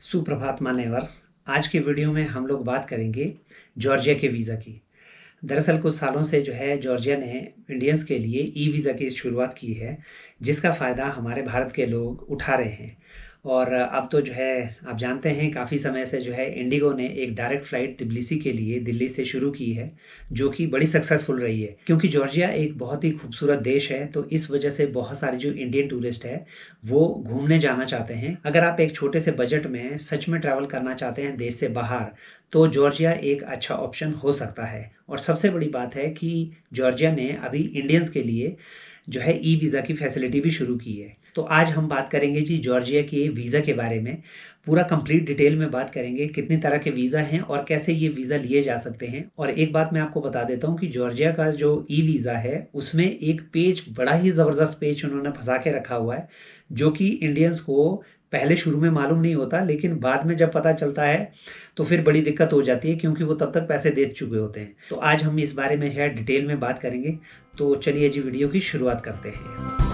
सुप्रभात मान्यवर। आज के वीडियो में हम लोग बात करेंगे जॉर्जिया के वीज़ा की। दरअसल कुछ सालों से जो है जॉर्जिया ने इंडियंस के लिए ई वीज़ा की शुरुआत की है, जिसका फ़ायदा हमारे भारत के लोग उठा रहे हैं। और अब तो जो है आप जानते हैं काफ़ी समय से जो है इंडिगो ने एक डायरेक्ट फ़्लाइट तिब्लिसी के लिए दिल्ली से शुरू की है, जो कि बड़ी सक्सेसफुल रही है। क्योंकि जॉर्जिया एक बहुत ही खूबसूरत देश है, तो इस वजह से बहुत सारे जो इंडियन टूरिस्ट है वो घूमने जाना चाहते हैं। अगर आप एक छोटे से बजट में सच में ट्रैवल करना चाहते हैं देश से बाहर, तो जॉर्जिया एक अच्छा ऑप्शन हो सकता है। और सबसे बड़ी बात है कि जॉर्जिया ने अभी इंडियंस के लिए जो है ई वीज़ा की फैसिलिटी भी शुरू की है। तो आज हम बात करेंगे जी जॉर्जिया के वीज़ा के बारे में, पूरा कंप्लीट डिटेल में बात करेंगे कितनी तरह के वीज़ा हैं और कैसे ये वीज़ा लिए जा सकते हैं। और एक बात मैं आपको बता देता हूँ कि जॉर्जिया का जो ई वीज़ा है उसमें एक पेज, बड़ा ही ज़बरदस्त पेज उन्होंने फंसा के रखा हुआ है, जो कि इंडियंस को पहले शुरू में मालूम नहीं होता, लेकिन बाद में जब पता चलता है तो फिर बड़ी दिक्कत हो जाती है, क्योंकि वो तब तक पैसे दे चुके होते हैं। तो आज हम इस बारे में है डिटेल में बात करेंगे। तो चलिए जी वीडियो की शुरुआत करते हैं।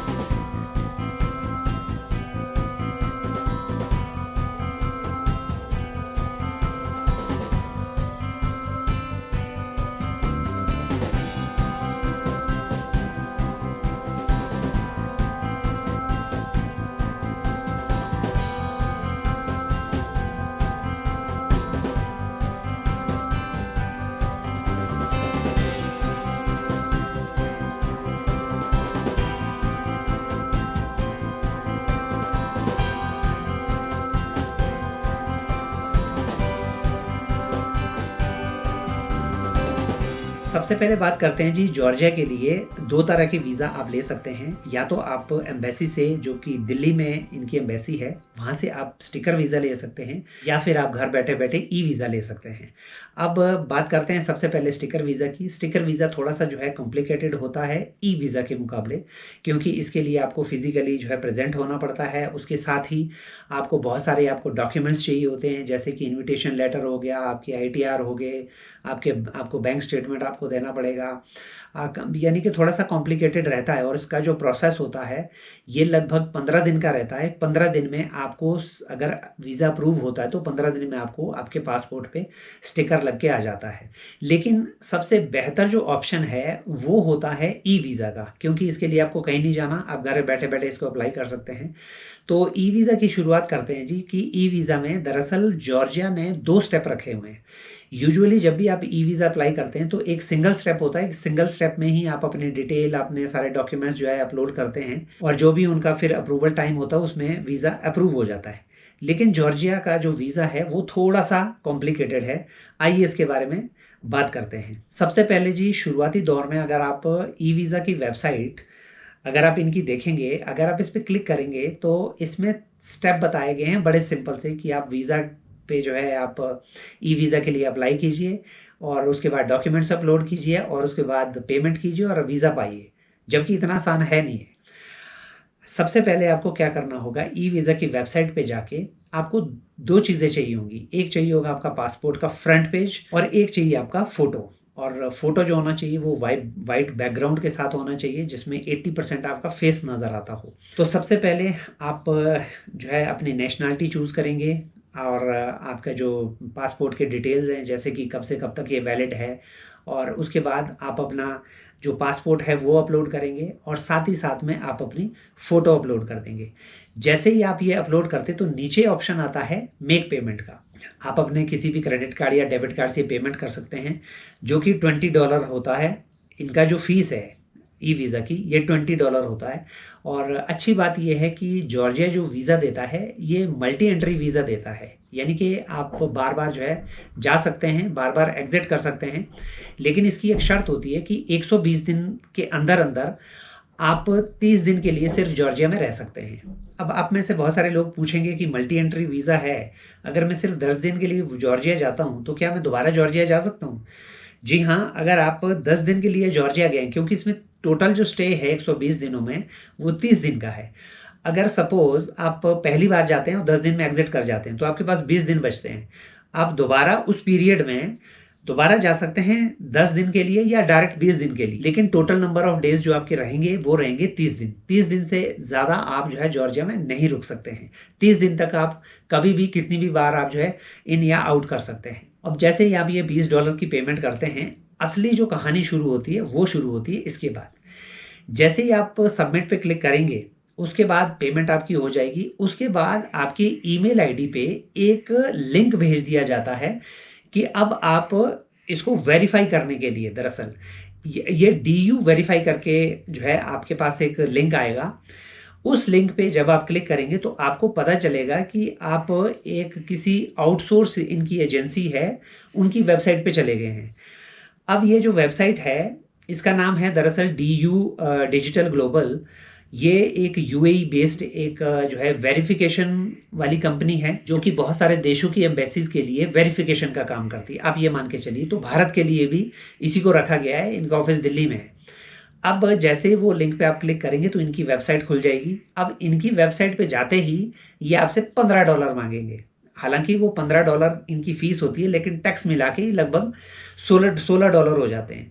सबसे पहले बात करते हैं जी जॉर्जिया के लिए दो तरह के वीज़ा आप ले सकते हैं। या तो आप एम्बेसी से, जो कि दिल्ली में इनकी एम्बेसी है, वहाँ से आप स्टिकर वीज़ा ले सकते हैं, या फिर आप घर बैठे बैठे ई वीज़ा ले सकते हैं। अब बात करते हैं सबसे पहले स्टिकर वीज़ा की। स्टिकर वीज़ा थोड़ा सा जो है कॉम्प्लिकेटेड होता है ई वीज़ा के मुकाबले, क्योंकि इसके लिए आपको फिजिकली जो है प्रेजेंट होना पड़ता है। उसके साथ ही आपको बहुत सारे डॉक्यूमेंट्स चाहिए होते हैं, जैसे कि इन्विटेशन लेटर हो गया, आपकी ITR हो गए, आपको बैंक स्टेटमेंट आपको देना पड़ेगा। यानी कि थोड़ा सा कॉम्प्लिकेटेड रहता है। और इसका जो प्रोसेस होता है ये लगभग 15 दिन का रहता है। 15 दिन में आपको, अगर वीज़ा अप्रूव होता है तो 15 दिन में आपको आपके पासपोर्ट पे स्टिकर लग के आ जाता है। लेकिन सबसे बेहतर जो ऑप्शन है वो होता है ई वीज़ा का, क्योंकि इसके लिए आपको कहीं नहीं जाना, आप घर बैठे बैठे इसको अप्लाई कर सकते हैं। तो ई वीज़ा की शुरुआत करते हैं जी। कि ई वीज़ा में दरअसल जॉर्जिया ने 2 स्टेप रखे हुए हैं। यूजुअली जब भी आप ई वीज़ा अप्लाई करते हैं तो एक सिंगल स्टेप होता है। एक सिंगल स्टेप में ही आप अपनी डिटेल, अपने सारे डॉक्यूमेंट्स जो है अपलोड करते हैं, और जो भी उनका फिर अप्रूवल टाइम होता है उसमें वीज़ा अप्रूव हो जाता है। लेकिन जॉर्जिया का जो वीज़ा है वो थोड़ा सा कॉम्प्लिकेटेड है। आइए इसके बारे में बात करते हैं। सबसे पहले जी शुरुआती दौर में अगर आप ई वीज़ा की वेबसाइट, अगर आप इनकी देखेंगे, अगर आप इस पर क्लिक करेंगे तो इसमें स्टेप बताए गए हैं बड़े सिंपल से, कि आप वीज़ा पे जो है आप ई वीज़ा के लिए अप्लाई कीजिए, और उसके बाद डॉक्यूमेंट्स अपलोड कीजिए, और उसके बाद पेमेंट कीजिए और वीज़ा पाइए। जबकि इतना आसान है नहीं है। सबसे पहले आपको क्या करना होगा, ई वीज़ा की वेबसाइट पे जाके आपको 2 चीज़ें चाहिए होंगी। एक चाहिए होगा आपका पासपोर्ट का फ्रंट पेज, और एक चाहिए आपका फ़ोटो। और फ़ोटो जो होना चाहिए वो वाइट बैकग्राउंड के साथ होना चाहिए, जिसमें 80% आपका फेस नज़र आता हो। तो सबसे पहले आप जो है अपनी नेशनलिटी चूज़ करेंगे, और आपका जो पासपोर्ट के डिटेल्स हैं, जैसे कि कब से कब तक ये वैलिड है, और उसके बाद आप अपना जो पासपोर्ट है वो अपलोड करेंगे, और साथ ही साथ में आप अपनी फ़ोटो अपलोड कर देंगे। जैसे ही आप ये अपलोड करते तो नीचे ऑप्शन आता है मेक पेमेंट का। आप अपने किसी भी क्रेडिट कार्ड या डेबिट कार्ड से पेमेंट कर सकते हैं, जो कि $20 होता है। इनका जो फ़ीस है ई वीज़ा की, ये $20 होता है। और अच्छी बात यह है कि जॉर्जिया जो वीज़ा देता है ये मल्टी एंट्री वीज़ा देता है, यानी कि आप बार बार जो है जा सकते हैं, बार बार एग्ज़िट कर सकते हैं। लेकिन इसकी एक शर्त होती है कि 120 दिन के अंदर अंदर आप 30 दिन के लिए सिर्फ जॉर्जिया में रह सकते हैं। अब आप में से बहुत सारे लोग पूछेंगे कि मल्टी एंट्री वीज़ा है, अगर मैं सिर्फ 10 दिन के लिए जॉर्जिया जाता हूँ तो क्या मैं दोबारा जॉर्जिया जा सकता हूँ? जी हाँ, अगर आप 10 दिन के लिए जॉर्जिया गए, क्योंकि इसमें टोटल जो स्टे है 120 दिनों में वो 30 दिन का है। अगर सपोज़ आप पहली बार जाते हैं और 10 दिन में एग्ज़िट कर जाते हैं तो आपके पास 20 दिन बचते हैं। आप दोबारा उस पीरियड में दोबारा जा सकते हैं 10 दिन के लिए या डायरेक्ट 20 दिन के लिए, लेकिन टोटल नंबर ऑफ डेज जो आपके रहेंगे वो रहेंगे 30 दिन। 30 दिन से ज़्यादा आप जो है जॉर्जिया में नहीं रुक सकते हैं। 30 दिन तक आप कभी भी कितनी भी बार आप जो है इन या आउट कर सकते हैं। अब जैसे ही आप ये $20 की पेमेंट करते हैं, असली जो कहानी शुरू होती है वो शुरू होती है इसके बाद। जैसे ही आप सबमिट पे क्लिक करेंगे, उसके बाद पेमेंट आपकी हो जाएगी। उसके बाद आपकी ईमेल आईडी पे एक लिंक भेज दिया जाता है कि अब आप इसको वेरीफाई करने के लिए, दरअसल ये DU वेरीफाई करके जो है आपके पास एक लिंक आएगा। उस लिंक पे जब आप क्लिक करेंगे तो आपको पता चलेगा कि आप एक किसी आउटसोर्स इनकी एजेंसी है, उनकी वेबसाइट पे चले गए हैं। अब ये जो वेबसाइट है इसका नाम है दरअसल DU डिजिटल ग्लोबल। ये एक UAE बेस्ड एक जो है वेरिफिकेशन वाली कंपनी है, जो कि बहुत सारे देशों की एम्बेसीज के लिए वेरिफिकेशन का काम करती है। आप ये मान के चलिए, तो भारत के लिए भी इसी को रखा गया है। इनका ऑफिस दिल्ली में है। अब जैसे वो लिंक पे आप क्लिक करेंगे तो इनकी वेबसाइट खुल जाएगी। अब इनकी वेबसाइट पे जाते ही ये आपसे $15 मांगेंगे। हालांकि वो $15 इनकी फीस होती है, लेकिन टैक्स मिला के लगभग $16 हो जाते हैं।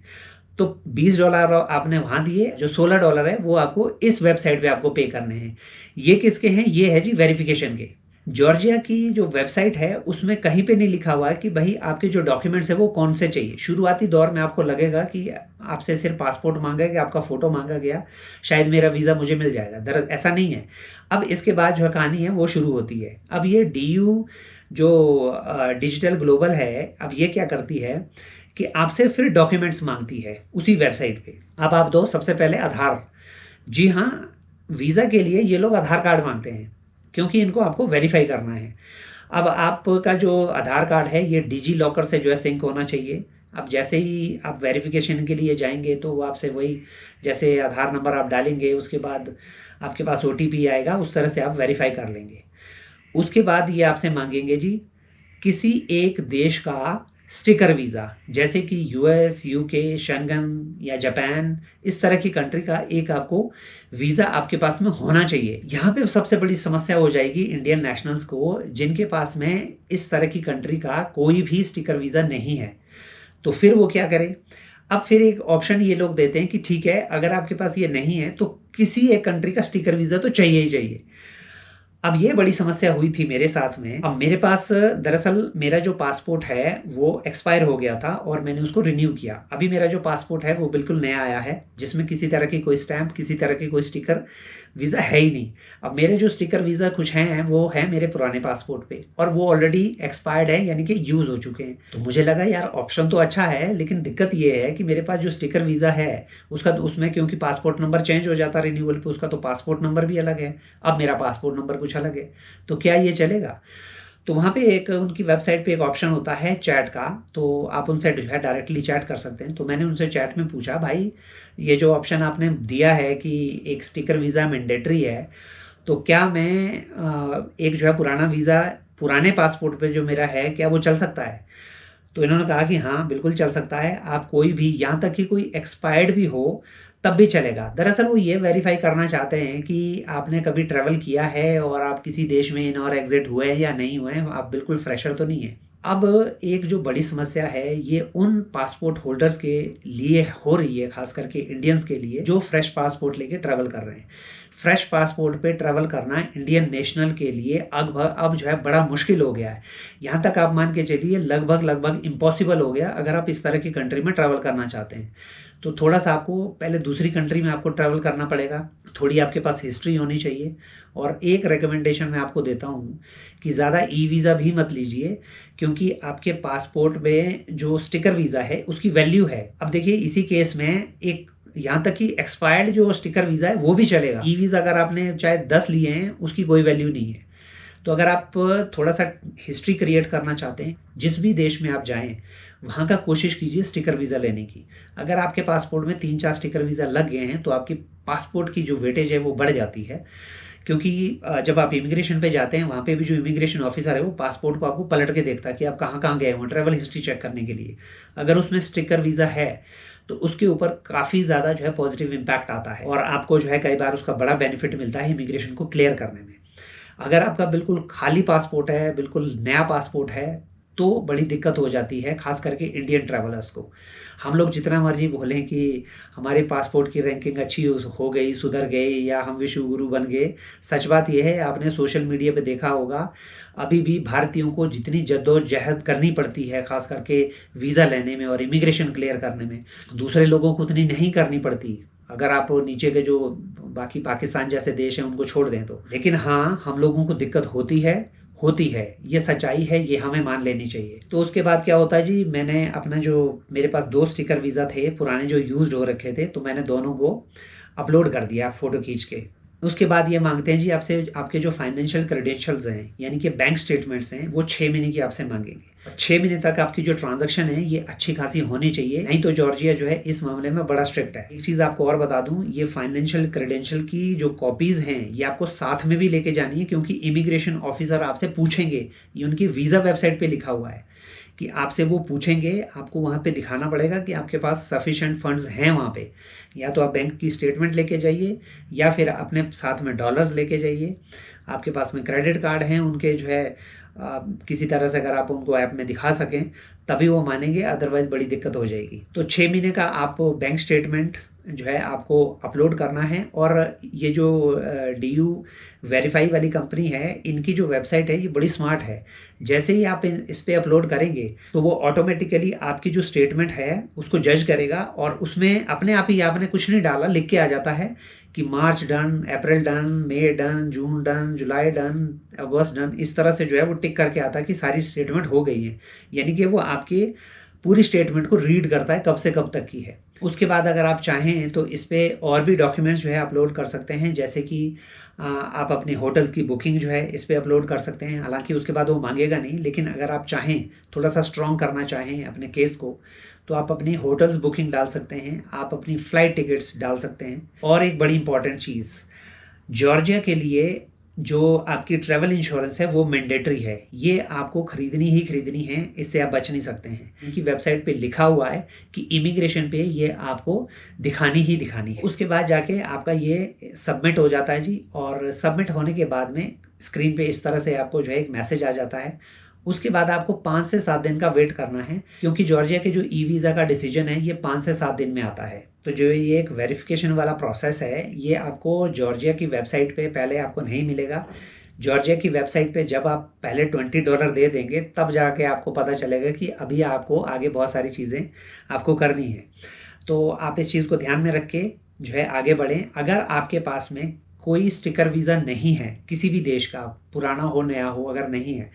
तो $20 आपने वहाँ दिए, जो $16 है वो आपको इस वेबसाइट पे आपको पे करने हैं। ये किसके हैं? ये है जी वेरिफिकेशन के। जॉर्जिया की जो वेबसाइट है उसमें कहीं पे नहीं लिखा हुआ है कि भाई आपके जो डॉक्यूमेंट्स है वो कौन से चाहिए। शुरुआती दौर में आपको लगेगा कि आपसे सिर्फ पासपोर्ट मांगा गया, आपका फ़ोटो मांगा गया, शायद मेरा वीज़ा मुझे मिल जाएगा। दरअसल ऐसा नहीं है। अब इसके बाद जो कहानी है वो शुरू होती है। अब ये DU जो डिजिटल ग्लोबल है, अब ये क्या करती है कि आपसे फिर डॉक्यूमेंट्स मांगती है उसी वेबसाइट पे। अब आप दो सबसे पहले आधार। जी हाँ, वीज़ा के लिए ये लोग आधार कार्ड मांगते हैं, क्योंकि इनको आपको वेरीफाई करना है। अब आपका जो आधार कार्ड है ये डिजी लॉकर से जो है सिंक होना चाहिए। अब जैसे ही आप वेरिफिकेशन के लिए जाएंगे तो वो आपसे वही, जैसे आधार नंबर आप डालेंगे उसके बाद आपके पास OTP आएगा, उस तरह से आप वेरीफाई कर लेंगे। उसके बाद ये आपसे मांगेंगे जी किसी एक देश का स्टिकर वीज़ा, जैसे कि US, UK, शेंगन या जापान, इस तरह की कंट्री का एक आपको वीज़ा आपके पास में होना चाहिए। यहाँ पे सबसे बड़ी समस्या हो जाएगी इंडियन नेशनल्स को, जिनके पास में इस तरह की कंट्री का कोई भी स्टिकर वीज़ा नहीं है। तो फिर वो क्या करें? अब फिर एक ऑप्शन ये लोग देते हैं कि ठीक है, अगर आपके पास ये नहीं है तो किसी एक कंट्री का स्टिकर वीज़ा तो चाहिए ही चाहिए। अब ये बड़ी समस्या हुई थी मेरे साथ में। अब मेरे पास दरअसल मेरा जो पासपोर्ट है वो एक्सपायर हो गया था और मैंने उसको रिन्यू किया। अभी मेरा जो पासपोर्ट है वो बिल्कुल नया आया है, जिसमें किसी तरह की कोई स्टैंप, किसी तरह की कोई स्टिकर वीज़ा है ही नहीं। अब मेरे जो स्टिकर वीज़ा कुछ हैं वो है मेरे पुराने पासपोर्ट पे, और वो ऑलरेडी एक्सपायर्ड है, यानी कि यूज़ हो चुके हैं। तो मुझे लगा यार ऑप्शन तो अच्छा है, लेकिन दिक्कत ये है कि मेरे पास जो स्टिकर वीज़ा है उसका उसमें क्योंकि पासपोर्ट नंबर चेंज हो जाता रिन्यूअल पे, उसका तो पासपोर्ट नंबर भी अलग है। अब मेरा पासपोर्ट नंबर कुछ अलग है, तो क्या ये चलेगा? तो वहाँ पे एक उनकी वेबसाइट पे एक ऑप्शन होता है चैट का, तो आप उनसे जो है डायरेक्टली चैट कर सकते हैं। तो मैंने उनसे चैट में पूछा, भाई ये जो ऑप्शन आपने दिया है कि एक स्टिकर वीज़ा मैंडेटरी है, तो क्या मैं एक जो है पुराना वीज़ा पुराने पासपोर्ट पे जो मेरा है, क्या वो चल सकता है? तो इन्होंने कहा कि हाँ बिल्कुल चल सकता है। आप कोई भी, यहाँ तक कि कोई एक्सपायर्ड भी हो तब भी चलेगा। दरअसल वो ये वेरीफाई करना चाहते हैं कि आपने कभी ट्रैवल किया है और आप किसी देश में इन और एग्जिट हुए हैं या नहीं हुए हैं, आप बिल्कुल फ्रेशर तो नहीं है। अब एक जो बड़ी समस्या है ये उन पासपोर्ट होल्डर्स के लिए हो रही है, खास करके इंडियंस के लिए जो फ्रेश पासपोर्ट लेके ट्रैवल कर रहे हैं। फ्रेश पासपोर्ट पे ट्रैवल करना इंडियन नेशनल के लिए अब जो है बड़ा मुश्किल हो गया है। यहाँ तक आप मान के चलिए लगभग इम्पॉसिबल हो गया अगर आप इस तरह की कंट्री में ट्रैवल करना चाहते हैं। तो थोड़ा सा आपको पहले दूसरी कंट्री में आपको ट्रैवल करना पड़ेगा, थोड़ी आपके पास हिस्ट्री होनी चाहिए। और एक रिकमेंडेशन मैं आपको देता हूँ कि ज़्यादा वीज़ा भी मत लीजिए, क्योंकि आपके पासपोर्ट में जो स्टिकर वीज़ा है उसकी वैल्यू है। अब देखिए इसी केस में एक यहाँ तक कि एक्सपायर्ड जो स्टिकर वीज़ा है वो भी चलेगा। वीज़ा अगर आपने चाहे 10 लिए हैं उसकी कोई वैल्यू नहीं है। तो अगर आप थोड़ा सा हिस्ट्री क्रिएट करना चाहते हैं, जिस भी देश में आप जाएं वहाँ का कोशिश कीजिए स्टिकर वीज़ा लेने की। अगर आपके पासपोर्ट में 3-4 स्टिकर वीज़ा लग गए हैं तो आपकी पासपोर्ट की जो वेटेज है वो बढ़ जाती है, क्योंकि जब आप इमिग्रेशन पे जाते हैं वहाँ पे भी जो इमिग्रेशन ऑफिसर है वो पासपोर्ट को आपको पलट के देखता है कि आप कहाँ कहाँ गए हो, ट्रैवल हिस्ट्री चेक करने के लिए। अगर उसमें स्टिकर वीज़ा है तो उसके ऊपर काफ़ी ज़्यादा जो है पॉजिटिव इम्पैक्ट आता है, और आपको जो है कई बार उसका बड़ा बेनिफिट मिलता है इमिग्रेशन को क्लियर करने में। अगर आपका बिल्कुल खाली पासपोर्ट है, बिल्कुल नया पासपोर्ट है, तो बड़ी दिक्कत हो जाती है, खास करके इंडियन ट्रैवलर्स को। हम लोग जितना मर्जी बोलें कि हमारे पासपोर्ट की रैंकिंग अच्छी हो गई, सुधर गई, या हम विश्व गुरु बन गए, सच बात यह है, आपने सोशल मीडिया पे देखा होगा, अभी भी भारतीयों को जितनी जद्दोजहद करनी पड़ती है खास करके वीज़ा लेने में और इमिग्रेशन क्लियर करने में, दूसरे लोगों को उतनी नहीं करनी पड़ती, अगर आप नीचे के जो बाकी पाकिस्तान जैसे देश हैं उनको छोड़ दें तो। लेकिन हाँ, हम लोगों को दिक्कत होती है, ये सच्चाई है, ये हमें मान लेनी चाहिए। तो उसके बाद क्या होता है जी, मैंने अपना जो मेरे पास 2 स्टिकर वीज़ा थे पुराने जो यूज्ड हो रखे थे, तो मैंने दोनों को अपलोड कर दिया फ़ोटो खींच के। उसके बाद ये मांगते हैं जी आपसे, आपके जो फाइनेंशियल क्रेडेंशियल्स हैं यानी कि बैंक स्टेटमेंट्स हैं, वो 6 महीने की आपसे मांगेंगे। 6 महीने तक आपकी जो ट्रांजैक्शन है ये अच्छी खासी होनी चाहिए, नहीं तो जॉर्जिया जो है इस मामले में बड़ा स्ट्रिक्ट है। एक चीज़ आपको और बता दूं, ये फाइनेंशियल क्रेडेंशियल की जो कॉपीज़ हैं ये आपको साथ में भी लेके जानी है, क्योंकि इमिग्रेशन ऑफिसर आपसे पूछेंगे, ये उनकी वीज़ा वेबसाइट पर लिखा हुआ है कि आपसे वो पूछेंगे, आपको वहाँ पे दिखाना पड़ेगा कि आपके पास सफिशेंट फंड्स हैं वहाँ पे। या तो आप बैंक की स्टेटमेंट लेके जाइए, या फिर अपने साथ में डॉलर्स लेके जाइए, आपके पास में क्रेडिट कार्ड हैं उनके जो है, किसी तरह से अगर आप उनको ऐप में दिखा सकें तभी वो मानेंगे, अदरवाइज़ बड़ी दिक्कत हो जाएगी। तो 6 महीने का आप बैंक स्टेटमेंट जो है आपको अपलोड करना है। और ये जो DU वेरीफाई वाली कंपनी है, इनकी जो वेबसाइट है ये बड़ी स्मार्ट है। जैसे ही आप इस पे अपलोड करेंगे तो वो ऑटोमेटिकली आपकी जो स्टेटमेंट है उसको जज करेगा, और उसमें अपने आप ही, आपने कुछ नहीं डाला, लिख के आ जाता है कि मार्च डन, अप्रैल डन, मई डन, जून डन, जुलाई डन, अगस्त डन, इस तरह से जो है वो टिक करके आता है कि सारी स्टेटमेंट हो गई है। यानी कि वो आपके पूरी स्टेटमेंट को रीड करता है कब से कब तक की है। उसके बाद अगर आप चाहें तो इस पे और भी डॉक्यूमेंट्स जो है अपलोड कर सकते हैं, जैसे कि आप अपने होटल की बुकिंग जो है इस पे अपलोड कर सकते हैं। हालांकि उसके बाद वो मांगेगा नहीं, लेकिन अगर आप चाहें, थोड़ा सा स्ट्रॉन्ग करना चाहें अपने केस को, तो आप अपनी होटल्स बुकिंग डाल सकते हैं, आप अपनी फ़्लाइट टिकट्स डाल सकते हैं। और एक बड़ी इंपॉर्टेंट चीज़, जॉर्जिया के लिए जो आपकी ट्रैवल इंश्योरेंस है वो मैंडेटरी है, ये आपको खरीदनी है, इससे आप बच नहीं सकते हैं। इनकी वेबसाइट पे लिखा हुआ है कि इमिग्रेशन पे ये आपको दिखानी है। उसके बाद जाके आपका ये सबमिट हो जाता है जी, और सबमिट होने के बाद में स्क्रीन पे इस तरह से आपको जो है एक मैसेज आ जाता है। उसके बाद आपको 5 से 7 दिन का वेट करना है, क्योंकि जॉर्जिया के जो वीज़ा का डिसीजन है ये 5 से 7 दिन में आता है। तो जो ये एक वेरिफिकेशन वाला प्रोसेस है, ये आपको जॉर्जिया की वेबसाइट पे पहले आपको नहीं मिलेगा। जॉर्जिया की वेबसाइट पे जब आप पहले $20 दे देंगे, तब जाके आपको पता चलेगा कि अभी आपको आगे बहुत सारी चीज़ें आपको करनी है। तो आप इस चीज़ को ध्यान में रख के जो है आगे बढ़ें। अगर आपके पास में कोई स्टिकर वीज़ा नहीं है किसी भी देश का, पुराना हो नया हो, अगर नहीं है,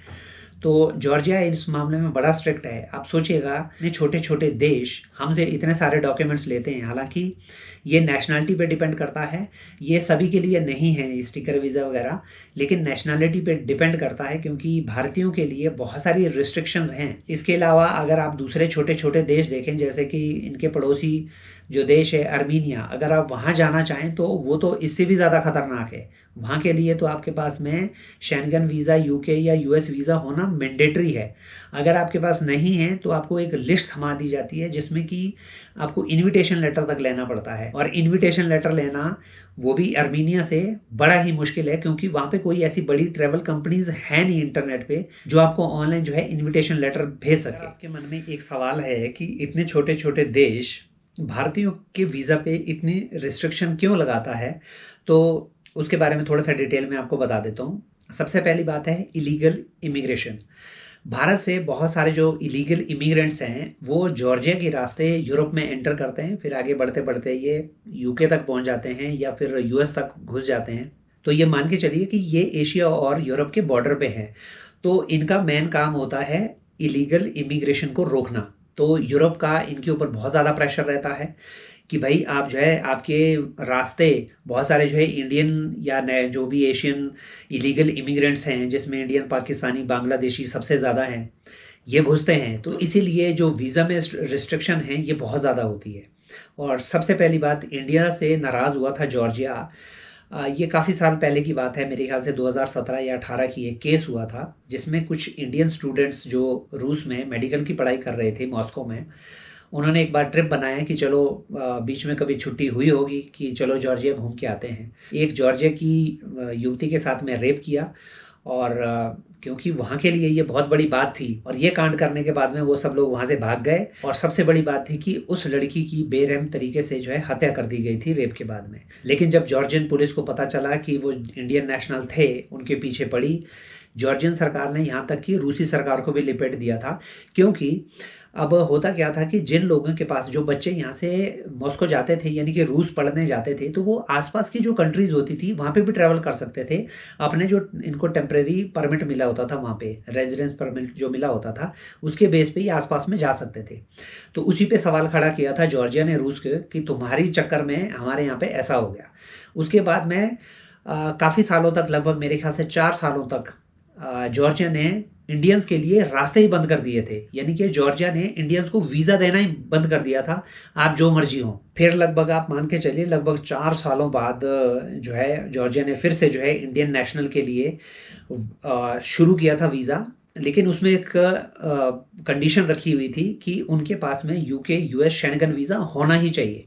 तो जॉर्जिया इस मामले में बड़ा स्ट्रिक्ट है। आप सोचिएगा, इतने छोटे छोटे देश हमसे इतने सारे डॉक्यूमेंट्स लेते हैं। हालांकि ये नेशनलिटी पे डिपेंड करता है, ये सभी के लिए नहीं है स्टिकर वीज़ा वगैरह, लेकिन नेशनलिटी पे डिपेंड करता है, क्योंकि भारतीयों के लिए बहुत सारी रिस्ट्रिक्शंस हैं। इसके अलावा अगर आप दूसरे छोटे छोटे देश देखें, जैसे कि इनके पड़ोसी जो देश है अर्मीनिया, अगर आप वहाँ जाना चाहें तो वो तो इससे भी ज़्यादा खतरनाक है। वहाँ के लिए तो आपके पास में शेंगन वीज़ा, UK या US वीज़ा होना मैंडेटरी है। अगर आपके पास नहीं है तो आपको एक लिस्ट थमा दी जाती है, जिसमें कि आपको इनविटेशन लेटर तक लेना पड़ता है। और इनविटेशन लेटर लेना वो भी अर्मीनिया से बड़ा ही मुश्किल है, क्योंकि वहाँ पे कोई ऐसी बड़ी ट्रैवल कंपनीज है नहीं इंटरनेट पे जो आपको ऑनलाइन जो है इनविटेशन लेटर भेज सके। आपके मन में एक सवाल है कि इतने छोटे छोटे देश भारतीयों के वीज़ा पे इतनी रिस्ट्रिक्शन क्यों लगाता है, तो उसके बारे में थोड़ा सा डिटेल में आपको बता देता हूँ। सबसे पहली बात है इलीगल इमिग्रेशन। भारत से बहुत सारे जो इलीगल इमिग्रेंट्स हैं वो जॉर्जिया के रास्ते यूरोप में एंटर करते हैं, फिर आगे बढ़ते बढ़ते ये UK तक पहुंच जाते हैं या फिर US तक घुस जाते हैं। तो ये मान के चलिए कि ये एशिया और यूरोप के बॉर्डर पे है। तो इनका मेन काम होता है इलीगल इमिग्रेशन को रोकना। तो यूरोप का इनके ऊपर बहुत ज़्यादा प्रेशर रहता है कि भाई आप जो है, आपके रास्ते बहुत सारे जो है इंडियन या जो भी एशियन इलीगल इमिग्रेंट्स हैं, जिसमें इंडियन, पाकिस्तानी, बांग्लादेशी सबसे ज़्यादा हैं, ये घुसते हैं। तो इसीलिए जो वीज़ा में रिस्ट्रिक्शन है ये बहुत ज़्यादा होती है। और सबसे पहली बात, इंडिया से नाराज़ हुआ था जॉर्जिया। ये काफ़ी साल पहले की बात है, मेरे ख्याल से 2017 या 18 की एक केस हुआ था, जिसमें कुछ इंडियन स्टूडेंट्स जो रूस में मेडिकल की पढ़ाई कर रहे थे, मॉस्को में, उन्होंने एक बार ट्रिप बनाया कि चलो बीच में कभी छुट्टी हुई होगी कि चलो जॉर्जिया घूम के आते हैं। एक जॉर्जिया की युवती के साथ में रेप किया, और क्योंकि वहाँ के लिए ये बहुत बड़ी बात थी और ये कांड करने के बाद में वो सब लोग वहाँ से भाग गए। और सबसे बड़ी बात थी कि उस लड़की की बेरहम तरीके से जो है हत्या कर दी गई थी रेप के बाद में। लेकिन जब जॉर्जियन पुलिस को पता चला कि वो इंडियन नेशनल थे, उनके पीछे पड़ी। जॉर्जियन सरकार ने यहाँ तक कि रूसी सरकार को भी लिपेट दिया था, क्योंकि अब होता क्या था कि जिन लोगों के पास, जो बच्चे यहाँ से मॉस्को जाते थे यानी कि रूस पढ़ने जाते थे, तो वो आसपास की जो कंट्रीज़ होती थी वहाँ पे भी ट्रैवल कर सकते थे। अपने जो इनको टेम्परेरी परमिट मिला होता था, वहाँ पे रेजिडेंस परमिट जो मिला होता था, उसके बेस पे ही आसपास में जा सकते थे। तो उसी पे सवाल खड़ा किया था जॉर्जिया ने रूस के कि तुम्हारी चक्कर में हमारे यहाँ पे ऐसा हो गया। उसके बाद में काफ़ी सालों तक, लगभग मेरे ख्याल से 4 सालों तक जॉर्जिया ने इंडियंस के लिए रास्ते ही बंद कर दिए थे। यानी कि जॉर्जिया ने इंडियंस को वीज़ा देना ही बंद कर दिया था, आप जो मर्जी हो। फिर लगभग आप मान के चलिए लगभग 4 सालों बाद जो है जॉर्जिया ने फिर से जो है इंडियन नेशनल के लिए शुरू किया था वीज़ा। लेकिन उसमें एक कंडीशन रखी हुई थी कि उनके पास में यूके यूएस शेंगन वीज़ा होना ही चाहिए।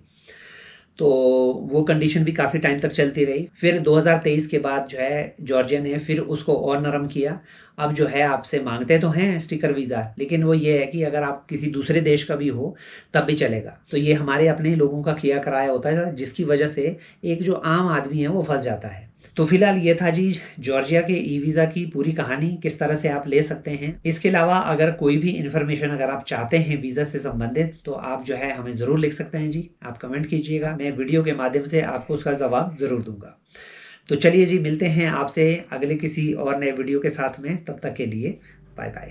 तो वो कंडीशन भी काफ़ी टाइम तक चलती रही। फिर 2023 के बाद जो है जॉर्जिया ने फिर उसको और नरम किया। अब जो है आपसे मांगते तो हैं स्टिकर वीज़ा, लेकिन वो ये है कि अगर आप किसी दूसरे देश का भी हो तब भी चलेगा। तो ये हमारे अपने ही लोगों का किया कराया होता है, जिसकी वजह से एक जो आम आदमी है वो फंस जाता है। तो फिलहाल ये था जी जॉर्जिया के ई वीज़ा की पूरी कहानी, किस तरह से आप ले सकते हैं। इसके अलावा अगर कोई भी इन्फॉर्मेशन अगर आप चाहते हैं वीज़ा से संबंधित, तो आप जो है हमें ज़रूर लिख सकते हैं जी। आप कमेंट कीजिएगा, मैं वीडियो के माध्यम से आपको उसका जवाब ज़रूर दूंगा। तो चलिए जी, मिलते हैं आपसे अगले किसी और नए वीडियो के साथ में। तब तक के लिए बाय बाय।